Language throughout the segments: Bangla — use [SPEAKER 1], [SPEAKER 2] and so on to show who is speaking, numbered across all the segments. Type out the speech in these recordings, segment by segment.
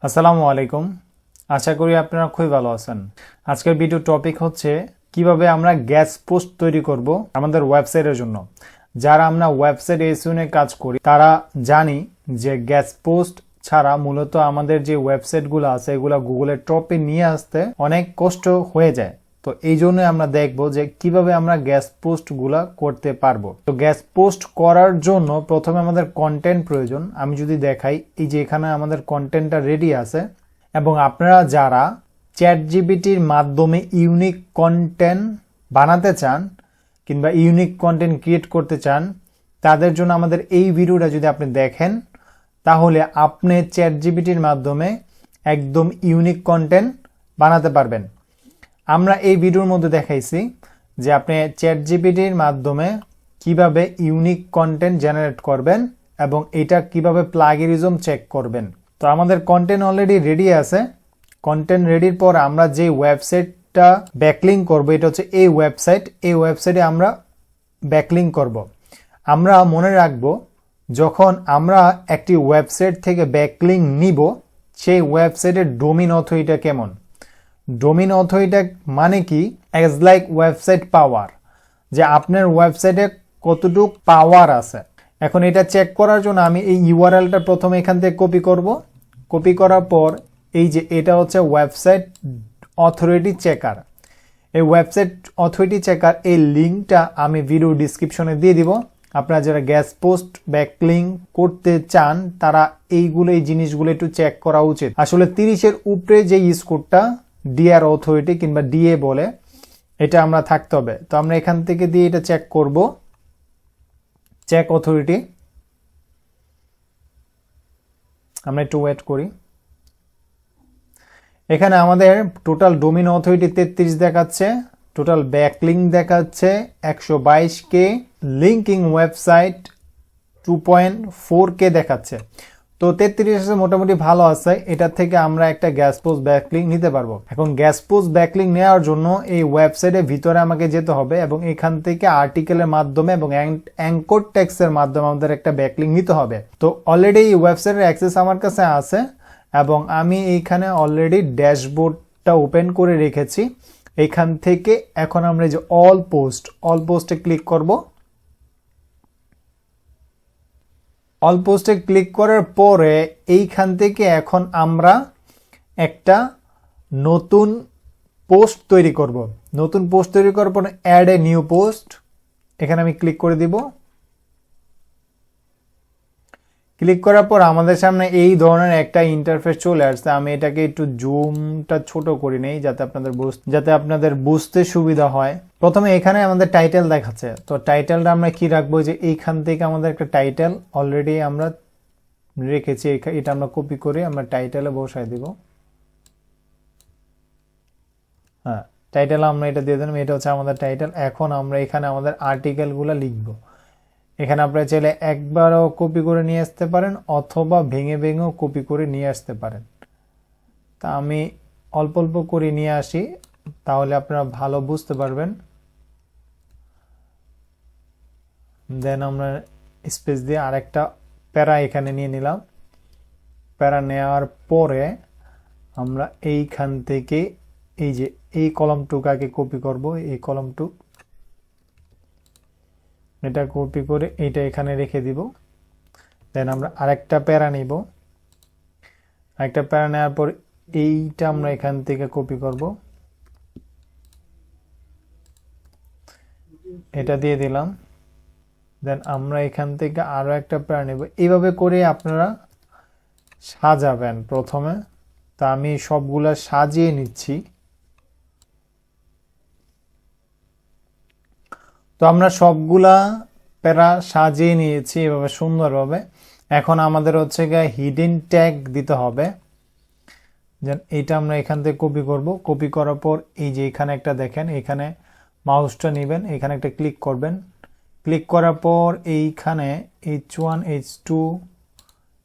[SPEAKER 1] আসসালামু আলাইকুম। আশা করি আপনারা খুবই ভালো আছেন। আজকের ভিডিও টপিক হচ্ছে কিভাবে আমরা গ্যাস পোস্ট তৈরি করব আমাদের ওয়েবসাইটের জন্য। যারা আমরা ওয়েবসাইট এসইও নিয়ে কাজ করি তারা জানি যে গ্যাস পোস্ট ছাড়া মূলত আমাদের যে ওয়েবসাইটগুলো আছে এগুলো গুগলের টপে নিয়ে আসতে অনেক কষ্ট হয়ে যায়। তো এই জন্য আমরা দেখব যে কিভাবে আমরা গ্যাস পোস্টগুলা করতে পারবো। তো গ্যাস পোস্ট করার জন্য প্রথমে আমাদের কন্টেন্ট প্রয়োজন। আমি যদি দেখাই, এই যে এখানে আমাদের কন্টেন্টটা রেডি আছে এবং আপনারা যারা চ্যাটজিপিটির মাধ্যমে ইউনিক কন্টেন্ট বানাতে চান কিংবা ইউনিক কন্টেন্ট ক্রিয়েট করতে চান তাদের জন্য আমাদের এই ভিডিওটা যদি আপনি দেখেন তাহলে আপনি চ্যাটজিপিটির মাধ্যমে একদম ইউনিক কন্টেন্ট বানাতে পারবেন। আমরা এই ভিডিওর মধ্যে দেখাইছি যে আপনি চ্যাটজিপিটির মাধ্যমে কিভাবে ইউনিক কন্টেন্ট জেনারেট করবেন এবং এটা কিভাবে প্লাগিয়ারিজম চেক করবেন। তো আমাদের কন্টেন্ট অলরেডি রেডি আছে। কন্টেন্ট রেডির পর আমরা যে ওয়েবসাইটটা ব্যাকলিঙ্ক করব এটা হচ্ছে এই ওয়েবসাইটে আমরা ব্যাকলিঙ্ক করব। আমরা মনে রাখব যখন আমরা একটি ওয়েবসাইট থেকে ব্যাকলিঙ্ক নিব সেই ওয়েবসাইটের ডোমেইন অথরিটি কেমন। ডোমেইন অথরিটি মানে কি? অ্যাজ লাইক ওয়েবসাইট পাওয়ার, যে আপনার ওয়েবসাইটে কতটুকু পাওয়ার আছে। এখন এটা চেক করার জন্য আমি এই ইউআরএলটা প্রথমে এখান থেকে কপি করব। কপি করার পর এই যে এটা হচ্ছে ওয়েবসাইট অথরিটি চেকার। এই ওয়েবসাইট অথরিটি চেকার এই লিঙ্কটা আমি ভিডিও ডিসক্রিপশনে দিয়ে দিব। আপনারা যারা গ্যাস পোস্ট ব্যাকলিঙ্ক করতে চান তারা এই জিনিসগুলো একটু চেক করা উচিত। আসলে 30-এর উপরে যে স্কোরটা ডিআর অথরিটি কিংবা ডিএ বলে এটা আমরা থাকতে হবে। তো আমরা এখান থেকে দিয়ে এটা চেক করব। চেক অথরিটি, আমরা একটু ওয়েট করি। এখানে আমাদের টোটাল ডোমেইন অথরিটি 33 দেখাচ্ছে, টোটাল ব্যাকলিঙ্ক দেখাচ্ছে 122K, লিঙ্কিং ওয়েবসাইট 2.4K দেখাচ্ছে। তো 33 মোটামুটি ভালো আছে। এটা থেকে আমরা একটা গ্যাস পোস্ট ব্যাকলিঙ্ক নিতে পারবো। এখন গ্যাস পোস্ট ব্যাকলিঙ্ক নেওয়ার জন্য এই ওয়েবসাইটের ভিতরে আমাকে যেতে হবে এবং এখান থেকে আর্টিকেলের মাধ্যমে এবং অ্যাঙ্কর টেক্সটের মাধ্যমে আমাদের একটা ব্যাকলিঙ্ক নিতে হবে। তো অলরেডি এই ওয়েবসাইটের অ্যাক্সেস আমার কাছে আছে এবং আমি এইখানে অলরেডি ড্যাশবোর্ডটা ওপেন করে রেখেছি। এইখান থেকে এখন আমরা যে অল পোস্টে ক্লিক করব। অল পোস্টে ক্লিক করার পরে এইখান থেকে এখন আমরা একটা নতুন পোস্ট তৈরি করব। নতুন পোস্ট তৈরি করার পর অ্যাড এ নিউ পোস্ট, এখানে আমি ক্লিক করে দিব। ক্লিক করার পর আমাদের সামনে এই ধরনের একটা ইন্টারফেস চলে আসছে। আমি এটাকে একটু জুমটা ছোট করে নেই যাতে আপনাদের বুঝতে সুবিধা হয়। প্রথমে এখানে আমাদের টাইটেল দেখাচ্ছে। তো টাইটেলটা আমরা কি রাখবো, যে এইখান থেকে আমাদের একটা টাইটেল অলরেডি আমরা রেখেছি, এটা আমরা কপি করে আমরা টাইটেলে বসাই দিব। হ্যাঁ, টাইটেল আমরা এটা দিয়ে দিলাম। এটা হচ্ছে আমাদের টাইটেল। এখন আমরা এখানে আমাদের আর্টিকেলগুলো লিখবো। এখানে আপনারা চাইলে একবারও কপি করে নিয়ে আসতে পারেন অথবা ভেঙেও কপি করে নিয়ে আসতে পারেন। তা আমি অল্প অল্প করে নিয়ে আসি, তাহলে আপনারা ভালো বুঝতে পারবেন। দেন আমরা স্পেস দিয়ে আরেকটা প্যারা এখানে নিয়ে নিলাম। প্যারা নেওয়ার পরে আমরা এইখান থেকে এই যে এই কলামটুকাকে কপি করব। এই কলামটুক এটা কপি করে এইটা এখানে রেখে দিব। দেন আমরা আরেকটা প্যারা নিব। আরেকটা প্যারা নেওয়ার পর এইটা আমরা এখান থেকে কপি করব, এটা দিয়ে দিলাম। দেন আমরা এখান থেকে আরো একটা প্যারা নেব। এইভাবে করে আপনারা সাজাবেন প্রথমে। তা আমি সবগুলা সাজিয়ে নিচ্ছি। তো আমরা সবগুলা প্যারা সাজিয়ে নিয়েছি এভাবে সুন্দরভাবে। এখন আমাদের হচ্ছে গিয়ে হিডেন ট্যাগ দিতে হবে। যেন এইটা আমরা এখান থেকে কপি করব। কপি করার পর এই যে এখানে একটা দেখেন, এখানে মাউসটা নেবেন, এখানে একটা ক্লিক করবেন। ক্লিক করার পর এইখানে H1 H2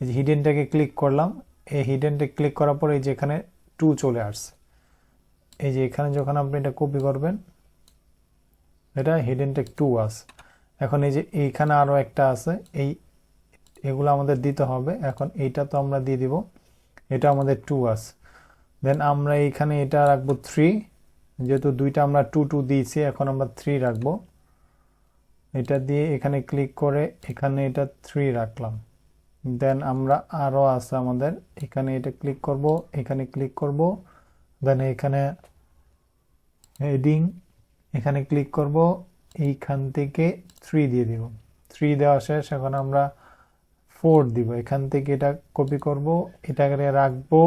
[SPEAKER 1] এই যে হিডেন ট্যাগে ক্লিক করলাম। এই হিডেন ট্যাগ ক্লিক করার পর এই যে এখানে 2 চলে আসছে। এই যে এখানে যখন আপনি এটা কপি করবেন এটা হিডেন ট্যাগ 2 আছে। এখন এই যে এইখানে আরো একটা আছে, এগুলো আমাদের দিতে হবে। এখন এইটা তো আমরা দিয়ে দিব। এটা আমাদের 2 আছে। দেন আমরা এখানে এটা রাখবো 3, যেহেতু দুইটা আমরা 2 2 দিয়েছি, এখন আমরা 3 রাখবো। এটা দিয়ে এখানে ক্লিক করে এখানে এটা 3 রাখলাম। দেন আমরা আরও আছে আমাদের, এখানে এটা ক্লিক করব, এখানে ক্লিক করব, দেন এখানে হেডিং, এখানে ক্লিক করব, এইখান থেকে 3 দিয়ে দিব। 3 দেওয়া শেষ, এখন আমরা 4 দিব। এখান থেকে এটা কপি করব, এটাকে রাখবো,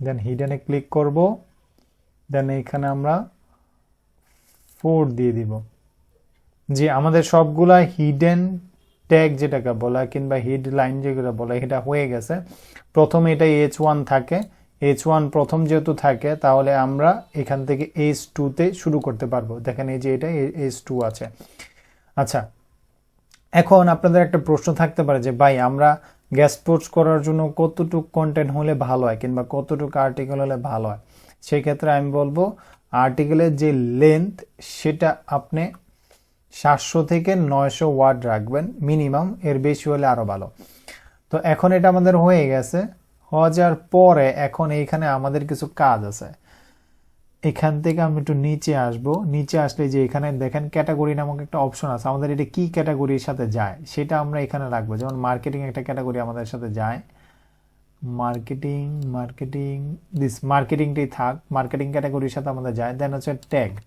[SPEAKER 1] দেন হিডেনে ক্লিক করব, দেন এখানে আমরা 4 দিয়ে দিব। জি, আমাদের সবগুলা হিডেন ট্যাগ যেটাকে বলা কিংবা হিড লাইন যেগুলো বলা, এটা হয়ে গেছে। প্রথমে এটা H1 থাকে, H1 প্রথম যেহেতু থাকে, তাহলে আমরা এখান থেকে H2 তে শুরু করতে পারবো। দেখেন এই যে এটা H2 আছে। আচ্ছা, এখন আপনাদের একটা প্রশ্ন থাকতে পারে যে ভাই, আমরা গেস্ট পোস্ট করার জন্য কতটুকু কন্টেন্ট হলে ভালো হয় কিংবা কতটুকু আর্টিকেল হলে ভালো হয়। সেই ক্ষেত্রে আমি বলবো, আর্টিকেলের যে লেন্থ সেটা আপনি 700 থেকে 900 ওয়ার্ড রাখবেন মিনিমাম, এর বেশি হলে আরো ভালো। তো এখন এটা আমাদের হয়ে গেছে। হয়ে যাওয়ার পরে এখন এইখানে আমাদের কিছু কাজ আছে। এখান থেকে আমি একটু নিচে আসব, নিচে আসলে যে এখানে দেখেন ক্যাটাগরি নামক একটা অপশন আছে, আমাদের এটা কি ক্যাটাগরির সাথে যায় সেটা আমরা এখানে রাখবো। যেমন মার্কেটিং একটা ক্যাটাগরি আমাদের সাথে যায়, মার্কেটিং দিস মার্কেটিংটাই থাক, মার্কেটিং ক্যাটাগরির সাথে আমাদের যায়। দেন হচ্ছে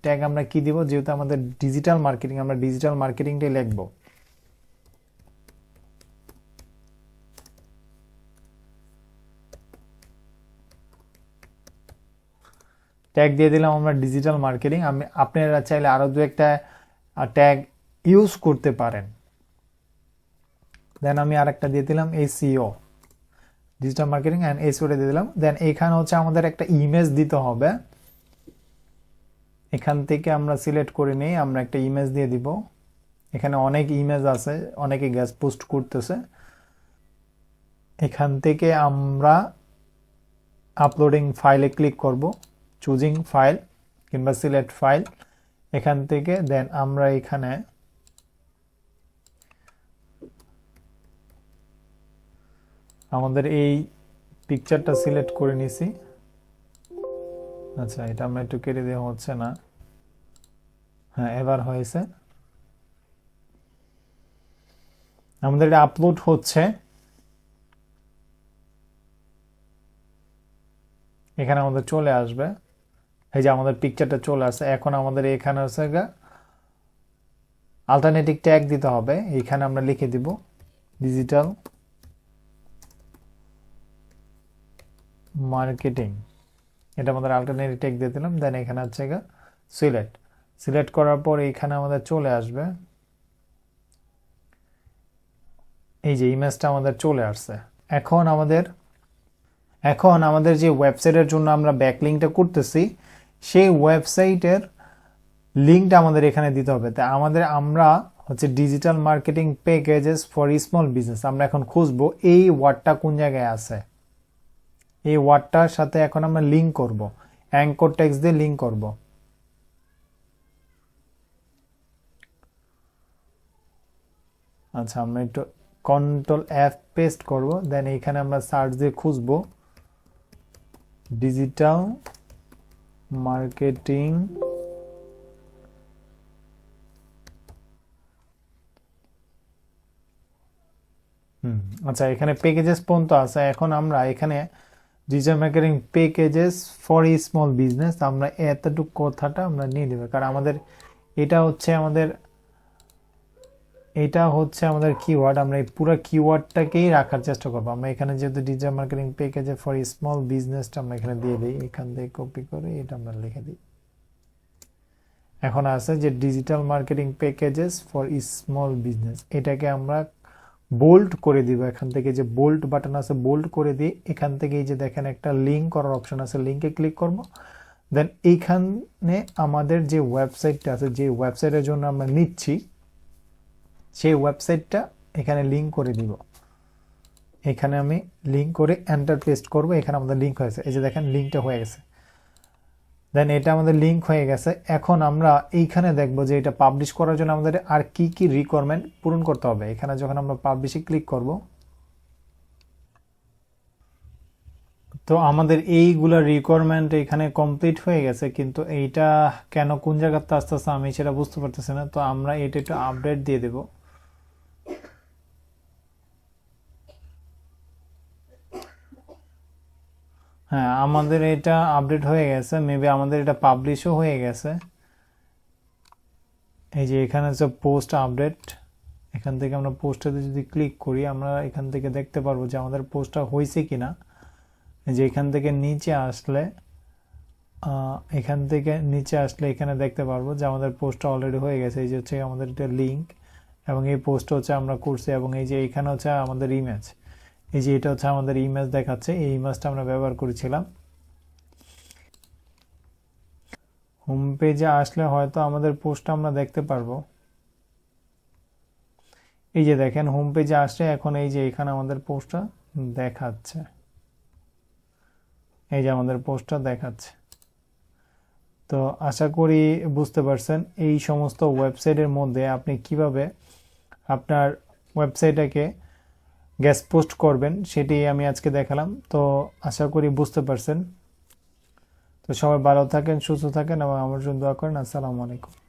[SPEAKER 1] ট্যাগ আমরা কি দিব, যেহেতু আমাদের ডিজিটাল মার্কেটিং, আমরা ডিজিটাল মার্কেটিংটাই লিখবো। ট্যাগ দিয়ে দিলাম আমরা ডিজিটাল মার্কেটিং। আপনারা চাইলে আরো দু একটা ট্যাগ ইউজ করতে পারেন। দেন আমি আরেকটা দিয়ে দিলাম SEO, digital marketing and SEO দিয়ে দিলাম। দেন এখানে হচ্ছে আমাদের একটা ইমেজ দিতে হবে। এখান থেকে আমরা সিলেক্ট করে নিই, আমরা একটা ইমেজ দিয়ে দিব। এখানে অনেক ইমেজ আছে, অনেকে গেস্ট পোস্ট করতেছে। এখান থেকে আমরা আপলোডিং ফাইলে ক্লিক করব, চুজিং ফাইল কিংবা সিলেক্ট ফাইল। এখান থেকে দেন আমরা এখানে আমাদের এই পিকচারটা সিলেক্ট করে নিছি। আচ্ছা, এটা আমরা একটু কেটে দেওয়া হচ্ছে না। হ্যাঁ, এবার হয়েছে। আমাদের এটা আপলোড হচ্ছে, এখানে আমাদের চলে আসবে। এই যে আমাদের পিকচারটা চলে আসছে। এখন আমাদের এখানে হচ্ছে অল্টারনেটিভ ট্যাগ দিতে হবে। এখানে আমরা লিখে দিব ডিজিটাল মার্কেটিং, এটা আমাদের অল্টারনেটিভ ট্যাগ দিয়ে দিলাম। দেন এখানে হচ্ছে সিলেক্ট করার পর এখানে আমাদের চলে আসবে, এই যে ইমেজটা আমাদের চলে আসছে। এখন আমাদের যে ওয়েবসাইটের জন্য আমরা ব্যাকলিংকটা করতেছি, সেই ওয়েবসাইটের লিঙ্কটা আমাদের এখানে দিতে হবে। তাই আমরা হচ্ছে digital marketing packages for small business, আমরা এখন খুঁজবো এই ওয়ার্ডটা কোন জায়গায় আছে। এই ওয়ার্ডটার সাথে এখন আমরা লিঙ্ক করব, অ্যাঙ্কর টেক্সট দিয়ে লিঙ্ক করব। আচ্ছা, আমরা একটু Ctrl+F পেস্ট করব। দেন এইখানে আমরা সার্চ দিয়ে খুঁজবো ডিজিটাল মার্কেটিং আচ্ছা, এখানে প্যাকেজেস পর্যন্ত আছে। এখন আমরা এখানে digital marketing packages for small business, আমরা এতটুকু কথাটা আমরা নিয়ে দেব, কারণ এটা হচ্ছে আমাদের কিওয়ার্ড। আমরা এই পুরো কিওয়ার্ডটাকেই রাখার চেষ্টা করবো। আমরা এখানে যেহেতু ডিজিটাল মার্কেটিং প্যাকেজে ফর স্মল বিজনেসটা আমরা এখানে দিয়ে দিই, এখান থেকে কপি করে এটা আমরা লিখে দিই। এখন আছে যে digital marketing packages for small business, এটাকে আমরা বোল্ড করে দিব। এখান থেকে যে বোল্ড বাটন আছে, বোল্ড করে দিয়ে এখান থেকে এই যে দেখেন একটা লিঙ্ক করার অপশন আছে, লিঙ্কে ক্লিক করব। দেন এইখানে আমাদের যে ওয়েবসাইটটা আছে, যে ওয়েবসাইটের জন্য আমরা নিচ্ছি, সেই ওয়েবসাইটটা এখানে লিঙ্ক করে দিব। এখানে আমি লিঙ্ক করে এন্টার পেস্ট করব। এখানে আমাদের লিঙ্ক হয়েছে, এই যে দেখেন লিঙ্কটা হয়ে গেছে। দেন এটা আমাদের লিঙ্ক হয়ে গেছে। এখন আমরা এইখানে দেখব যে এটা পাবলিশ করার জন্য আমাদের আর কি কি রিকোয়ারমেন্ট পূরণ করতে হবে। এখানে যখন আমরা পাবলিশে ক্লিক করব, তো আমাদের এইগুলা রিকোয়ারমেন্ট এখানে কমপ্লিট হয়ে গেছে, কিন্তু এইটা কেন কোন জায়গাতে আসতেছে আমি সেটা বুঝতে পারতেছি না। তো আমরা এটা একটু আপডেট দিয়ে দেব। হ্যাঁ, আমাদের এটা আপডেট হয়ে গেছে, মেবি আমাদের এটা পাবলিশও হয়ে গেছে। এই যে এখানে হচ্ছে পোস্ট আপডেট, এখান থেকে আমরা পোস্টটাতে যদি ক্লিক করি আমরা এখান থেকে দেখতে পারবো যে আমাদের পোস্টটা হয়েছে কিনা। যে এখান থেকে নিচে আসলে এখানে দেখতে পারবো যে আমাদের পোস্টটা অলরেডি হয়ে গেছে। এই যে হচ্ছে আমাদের এটা লিঙ্ক, এবং এই পোস্টটা হচ্ছে আমরা করছি, এবং এই যে এখানে হচ্ছে আমাদের ইমেজ, এই যে এটা হচ্ছে আমাদের ইমেজ দেখাচ্ছে, এই ইমেজটা আমরা ব্যবহার করেছিলাম। হোম পেজে আসলে হয়তো আমাদের পোস্টটা আমরা দেখতে পারবো। এই যে দেখেন হোম পেজে আসলে এখন এই যে এখানে আমাদের পোস্টটা দেখাচ্ছে, এই যে আমাদের পোস্টটা দেখাচ্ছে। তো আশা করি বুঝতে পারছেন এই সমস্ত ওয়েবসাইটের মধ্যে আপনি কিভাবে আপনার ওয়েবসাইটটাকে গেস্ট পোস্ট করবেন সেটি আমি আজকে দেখালাম। তো আশা করি বুঝতে পারছেন। তো সবাই ভালো থাকেন, সুস্থ থাকেন এবং আমার জন্য দোয়া করেন। আসসালামু আলাইকুম।